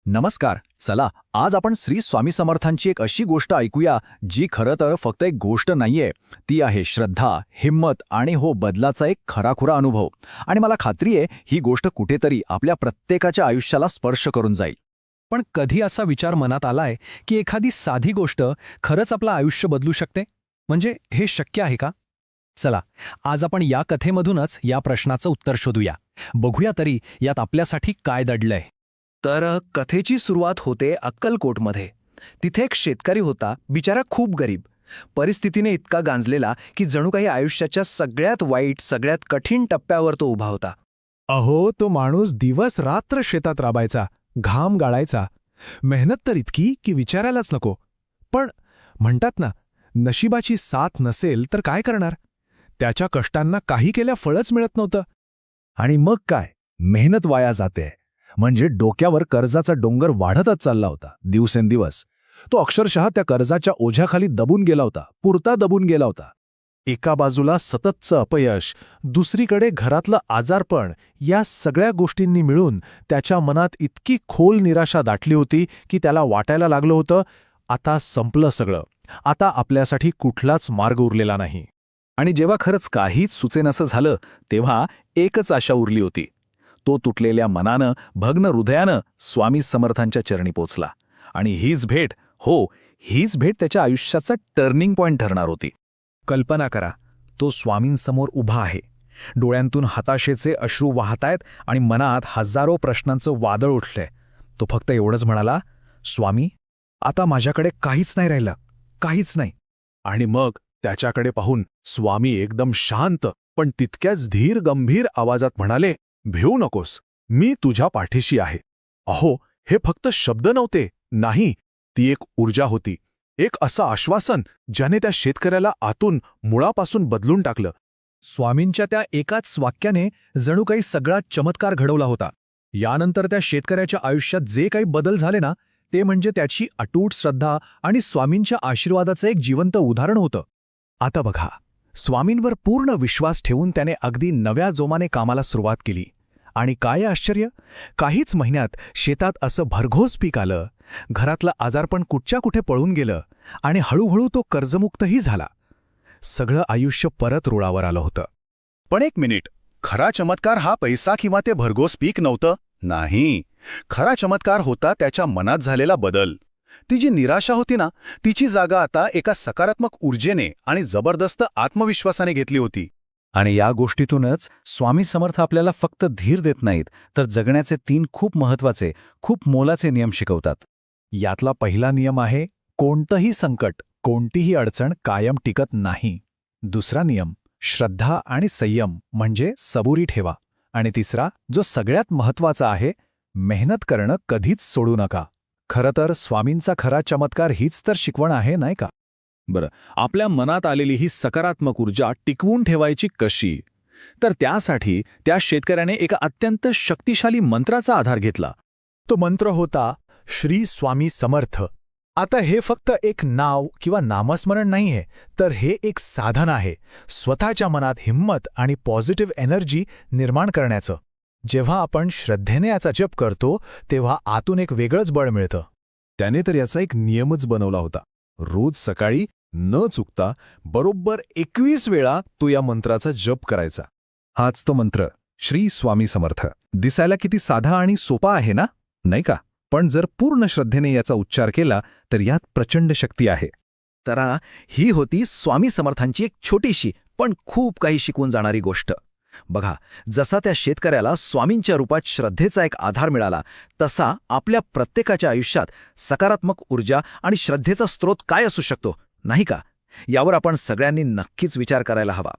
नमस्कार. चला आज आपण श्री स्वामी समर्थांची एक अशी गोष्ट ऐकूया जी खरं तर फक्त एक गोष्ट नाहीये. ती आहे श्रद्धा, हिम्मत आणि बदलाचा एक खराखुरा अनुभव. आणि मला खात्री आहे ही गोष्ट कुठेतरी आपल्या प्रत्येकाच्या आयुष्याला स्पर्श करून जाईल. पण कधी असा विचार मनात आलाय की एखादी साधी गोष्ट खरंच आपलं आयुष्य बदलू शकते? म्हणजे हे शक्य आहे का? चला आज आपण या कथेमधूनच या प्रश्नाचं उत्तर शोधूया. बघूया तरी यात आपल्यासाठी काय दडलंय. तर कथेची सुरुवात होते अक्कलकोटमध्ये. तिथे एक शेतकरी होता, बिचारा खूप गरीब. परिस्थितीने इतका गांजलेला की जणू काही आयुष्याच्या सगळ्यात वाईट, सगळ्यात कठीण टप्प्यावर तो उभा होता. अहो, तो माणूस दिवस रात्र शेतात राबायचा, घाम गाळायचा, मेहनत तर इतकी की विचारायलाच नको. पण म्हणतात ना, नशिबाची साथ नसेल तर काय करणार? त्याच्या कष्टांना काही केल्या फळच मिळत नव्हतं. आणि मग काय, मेहनत वाया जाते. म्हणजे डोक्यावर कर्जाचा डोंगर वाढतच चालला होता दिवसेंदिवस. तो अक्षरशः त्या कर्जाच्या ओझ्याखाली दबून गेला होता, पुरता दबून गेला होता. एका बाजूला सततचं अपयश, दुसरीकडे घरातलं आजारपण, या सगळ्या गोष्टींनी मिळून त्याच्या मनात इतकी खोल निराशा दाटली होती की त्याला वाटायला लागलं होतं, आता संपलं सगळं, आता आपल्यासाठी कुठलाच मार्ग उरलेला नाही. आणि जेव्हा खरंच काहीच सुचेनसं झालं तेव्हा एकच आशा उरली होती. तो तुटलेल्या मनानं, भग्न हृदयानं स्वामी समर्थांच्या चरणी पोचला. आणि हीच भेट त्याच्या आयुष्याचा टर्निंग पॉइंट ठरणार होती. कल्पना करा, तो स्वामींसमोर उभा आहे. डोळ्यांतून हताशेचे अश्रू वाहतायत आणि मनात हजारो प्रश्नांचं वादळ उठलंय. तो फक्त एवढंच म्हणाला, स्वामी, आता माझ्याकडे काहीच नाही राहिलं, काहीच नाही. आणि मग त्याच्याकडे पाहून स्वामी एकदम शांत पण तितक्याच धीर गंभीर आवाजात म्हणाले, भिवू नकोस, मी तुझ्या पाठीशी आहे. अहो, हे फक्त शब्द नव्हते, नाही, ती एक ऊर्जा होती, एक असं आश्वासन ज्याने त्या शेतकऱ्याला आतून मुळापासून बदलून टाकलं. स्वामींच्या त्या एकाच वाक्याने जणू काही सगळा चमत्कार घडवला होता. यानंतर त्या शेतकऱ्याच्या आयुष्यात जे काही बदल झाले ना, ते म्हणजे त्याची अटूट श्रद्धा आणि स्वामींच्या आशीर्वादाचं एक जिवंत उदाहरण होतं. आता बघा, स्वामींवर पूर्ण विश्वास ठेवून त्याने अगदी नव्या जोमाने कामाला सुरुवात केली. आणि काय आश्चर्य, काहीच महिन्यात शेतात असं भरघोस पीक आलं, घरातलं आजारपण कुठच्या कुठे पळून गेलं आणि हळूहळू तो कर्जमुक्तही झाला. सगळं आयुष्य परत रुळावर आलं होतं. पण एक मिनिट, खरा चमत्कार हा पैसा किंवा ते भरघोस पीक नव्हतं. नाही, खरा चमत्कार होता त्याच्या मनात झालेला बदल. ती जी निराशा होती ना, तिची जागा आता एका सकारात्मक ऊर्जेने आणि जबरदस्त आत्मविश्वासाने घेतली होती. आणि या गोष्टीतूनच स्वामी समर्थ आपल्याला फक्त धीर देत नाहीत, तर जगण्याचे 3 खूप महत्वाचे, खूप मोलाचे नियम शिकवतात. यातला पहिला नियम आहे, कोणतंही संकट, कोणतीही अडचण कायम टिकत नाही. दुसरा नियम, श्रद्धा आणि संयम म्हणजे सबुरी ठेवा. आणि तिसरा, जो सगळ्यात महत्वाचा आहे, मेहनत करणं कधीच सोडू नका. खरं तर स्वामींचा खरा चमत्कार हीच तर शिकवण आहे, नाही का? बरं, आपल्या मनात आलेली ही सकारात्मक ऊर्जा टिकवून ठेवायची कशी? तर त्यासाठी त्या शेतकऱ्याने एका अत्यंत शक्तिशाली मंत्राचा आधार घेतला. तो मंत्र होता श्री स्वामी समर्थ. आता हे फक्त एक नाव किंवा नामस्मरण नाहीये, तर हे एक साधन आहे स्वतःच्या मनात हिम्मत आणि पॉझिटिव्ह एनर्जी निर्माण करण्याचं. जेव्हा आपण श्रद्धेने याचा जप करतो तेव्हा आतून एक वेगळंच बळ मिळतं. त्याने तर याचा एक नियमच बनवला होता. रोज सकाळी न चुकता बरोबर 21 वेळा तो या मंत्राचा जप करायचा. हाच तो मंत्र, श्री स्वामी समर्थ. दिसायला किती साधा आणि सोपा आहे ना, नाही का? पण जर पूर्ण श्रद्धेने याचा उच्चार केला तर यात प्रचंड शक्ती आहे. तर ही होती स्वामी समर्थांची एक छोटीशी पण खूप काही शिकवून जाणारी गोष्ट. बघा, जसा त्या शेतकऱ्याला स्वामींच्या रूपात श्रद्धेचा एक आधार मिळाला, तसा आपल्या प्रत्येकाच्या आयुष्यात सकारात्मक ऊर्जा आणि श्रद्धेचा स्रोत काय असू शकतो, नाही का? यावर आपण सगळ्यांनी नक्कीच विचार करायला हवा.